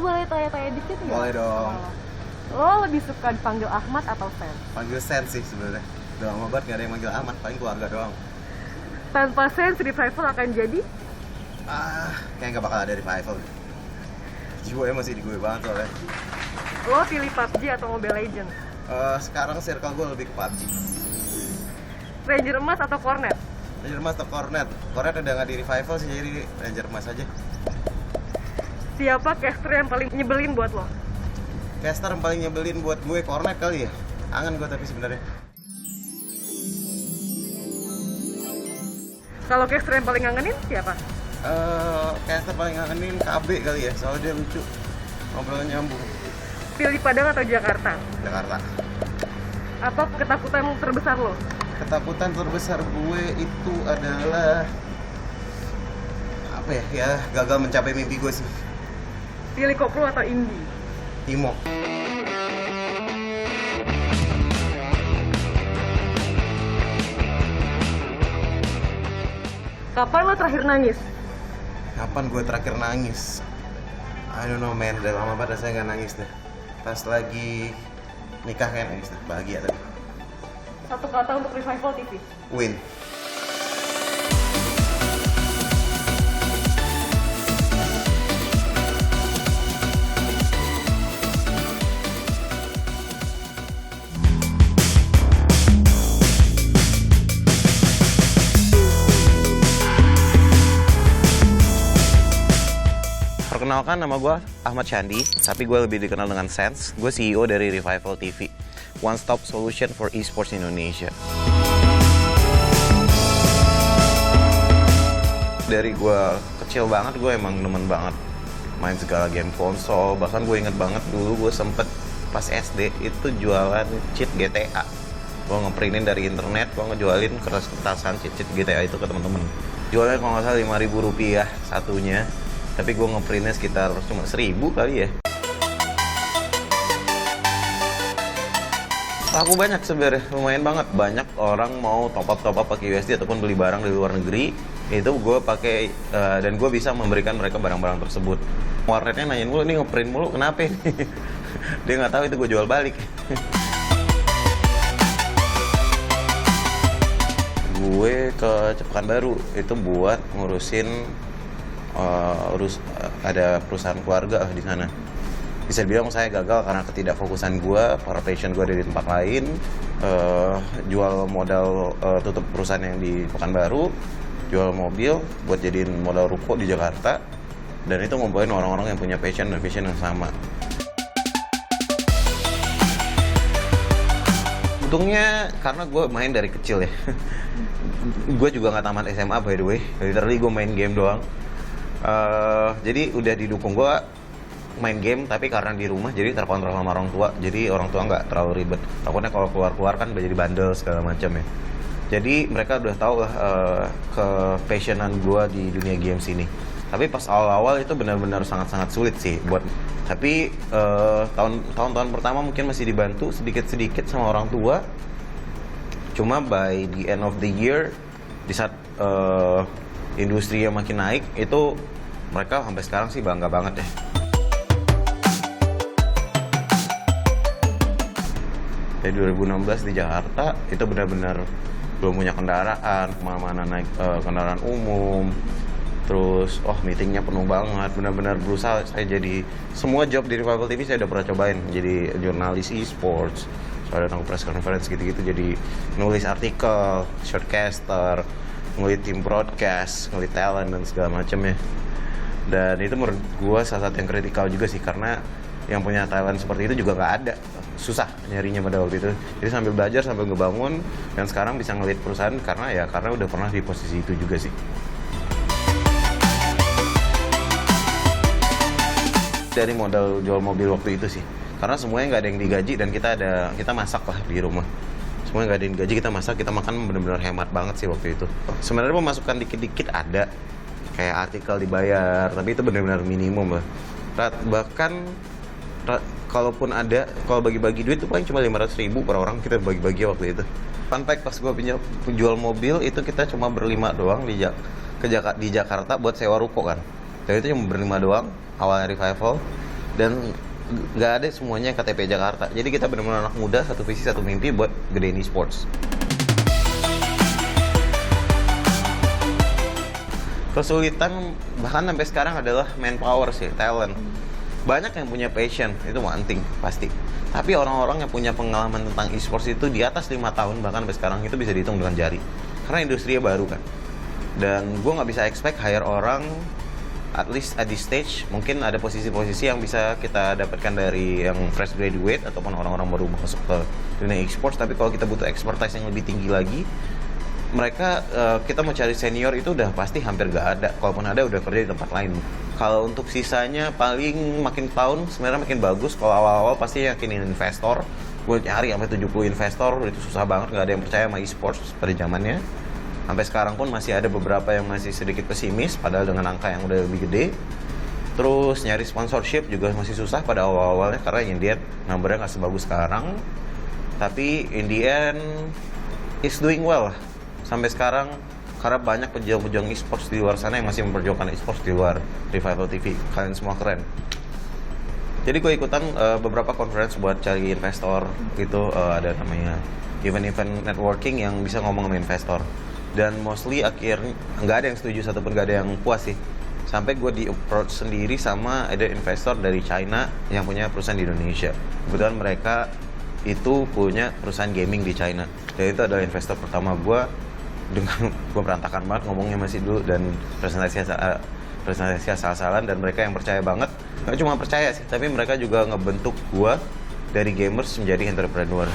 boleh tanya-tanya dikit nggak? Boleh dong. Lo lebih suka dipanggil Ahmad atau Sen? Panggil Sen sih sebenarnya. Udah lama banget gak ada yang manggil Ahmad, paling keluarga doang. Tanpa Sen, Revival akan jadi? Kayaknya gak bakal ada revival. Jiwanya masih di gue banget soalnya. Lo pilih PUBG atau Mobile Legends? Sekarang circle gue lebih ke PUBG. Ranger Emas atau Cornet? Ranger Emas atau Cornet? Cornet udah gak di revival sih, jadi Ranger Emas aja. Siapa caster yang paling nyebelin buat lo? Caster yang paling nyebelin buat gue Cornet kali ya. Kangen gue tapi sebenarnya. Kalau caster yang paling ngangenin siapa? Caster paling ngangenin KB kali ya, soalnya dia lucu. Ngobrolnya nyambung. Pilih Padang atau Jakarta? Jakarta. Apa ketakutan terbesar lo? Ketakutan terbesar gue itu adalah apa ya gagal mencapai mimpi gue sih. Pilih koplo atau indie? Imo. Kapan lo terakhir nangis? Kapan gue terakhir nangis? I don't know man, udah lama banget saya nggak nangis deh. Pas lagi nikah kayak nangis deh, bahagia tadi. Satu kata untuk Revival TV. Win. Perkenalkan, nama gue Ahmad Chandi, tapi gue lebih dikenal dengan Sense. Gue CEO dari Revival TV, one stop solution for esports Indonesia. Dari gue kecil banget, gue emang demen banget main segala game konsol. Bahkan gue inget banget dulu gue sempet pas SD itu jualan cheat GTA. Gue ngeprintin dari internet, gue ngejualin kertas-kertasan cheat GTA itu ke temen-temen. Jualnya kalau nggak salah Rp5.000 satunya. Tapi gue ngeprintnya sekitar cuma 1.000 kali ya. Laku banyak sebenarnya, lumayan banget. Banyak orang mau top up pakai USD ataupun beli barang dari luar negeri. Itu gue pakai dan gue bisa memberikan mereka barang-barang tersebut. Warnetnya nanyain mulu, ini ngeprint mulu, kenapa ini? Dia nggak tahu itu gue jual balik. Gue ke Pekanbaru itu buat ngurusin ada perusahaan keluarga di sana. Bisa dibilang saya gagal karena ketidakfokusan gue, para passion gue ada di tempat lain. Jual modal tutup perusahaan yang di Pekanbaru, jual mobil buat jadiin modal ruko di Jakarta, dan itu ngumpulin orang-orang yang punya passion dan vision yang sama. Untungnya karena gue main dari kecil ya. Gue juga nggak tamat SMA by the way, literally gue main game doang. Jadi udah didukung gue main game, tapi karena di rumah jadi terkontrol sama orang tua, jadi orang tua nggak terlalu ribet. Takutnya kalau keluar kan udah jadi bandel segala macam ya. Jadi mereka udah tahu lah ke passionan gue di dunia games ini. Tapi pas awal-awal itu benar-benar sangat-sangat sulit sih buat. Tapi tahun-tahun pertama mungkin masih dibantu sedikit-sedikit sama orang tua. Cuma by the end of the year, di saat industri yang makin naik, itu mereka sampai sekarang sih bangga banget ya. Dari 2016 di Jakarta itu benar-benar belum punya kendaraan, kemana-mana naik kendaraan umum. Terus, meetingnya penuh banget, benar-benar berusaha. Saya jadi semua job di Revival TV saya udah pernah cobain. Jadi jurnalis e-sports, saya datang ke press conference gitu-gitu, jadi nulis artikel, shortcaster, ngelit tim broadcast, ngelit talent dan segala macam ya. Dan itu menurut gue salah satu yang kritikal juga sih, karena yang punya talent seperti itu juga nggak ada, susah nyarinya pada waktu itu. Jadi sambil belajar, sambil ngebangun, dan sekarang bisa ngelit perusahaan karena udah pernah di posisi itu juga sih. Dari modal jual mobil waktu itu sih, karena semuanya nggak ada yang digaji dan kita masak lah di rumah. Semuanya nggak ada yang digaji, kita masak, kita makan benar-benar hemat banget sih waktu itu. Sebenarnya pemasukan dikit-dikit ada, kayak artikel dibayar, tapi itu benar-benar minimum lah. Bahkan kalaupun ada, kalau bagi-bagi duit itu paling cuma 500.000 per orang kita bagi-bagi waktu itu. Fun fact, pas gue jual mobil itu kita cuma berlima doang di Jakarta buat sewa ruko kan. Dan itu cuma berlima doang awalnya Revival. dan nggak ada semuanya KTP Jakarta. Jadi kita benar-benar anak muda, satu visi satu mimpi buat gedein e-sports. Kesulitan bahkan sampai sekarang adalah manpower sih, talent. Banyak yang punya passion, itu one thing pasti. Tapi orang-orang yang punya pengalaman tentang e-sports itu di atas 5 tahun bahkan sampai sekarang itu bisa dihitung dengan jari. Karena industrinya baru kan. Dan gue nggak bisa expect hire orang at least at this stage. Mungkin ada posisi-posisi yang bisa kita dapatkan dari yang fresh graduate ataupun orang-orang baru masuk ke dunia e-sports. Tapi kalau kita butuh expertise yang lebih tinggi lagi, mereka kita mau cari senior itu udah pasti hampir gak ada. Kalaupun ada udah kerja di tempat lain. Kalau untuk sisanya paling makin tahun sebenarnya makin bagus. Kalau awal-awal pasti yakinin investor. Gue nyari sampai 70 investor itu susah banget, nggak ada yang percaya sama e-sports pada zamannya. Sampai sekarang pun masih ada beberapa yang masih sedikit pesimis padahal dengan angka yang udah lebih gede. Terus nyari sponsorship juga masih susah pada awal-awalnya karena yang dia numbernya nggak sebagus sekarang. Tapi in the end it's doing well sampai sekarang karena banyak pejuang-pejuang e-sports di luar sana yang masih memperjuangkan e-sports di luar Revival TV. Kalian semua keren. Jadi gue ikutan beberapa conference buat cari investor gitu, ada namanya event-event networking yang bisa ngomong sama investor. Dan mostly akhirnya nggak ada yang setuju satupun, nggak ada yang puas sih. Sampai gue di approach sendiri sama ada investor dari China yang punya perusahaan di Indonesia. Kebetulan mereka itu punya perusahaan gaming di China. Dan itu adalah investor pertama gue. Dengan gue berantakan banget ngomongnya masih dulu dan presentasi asal-asalan, dan mereka yang percaya banget. Gak cuma percaya sih, tapi mereka juga ngebentuk gue dari gamers menjadi entrepreneur.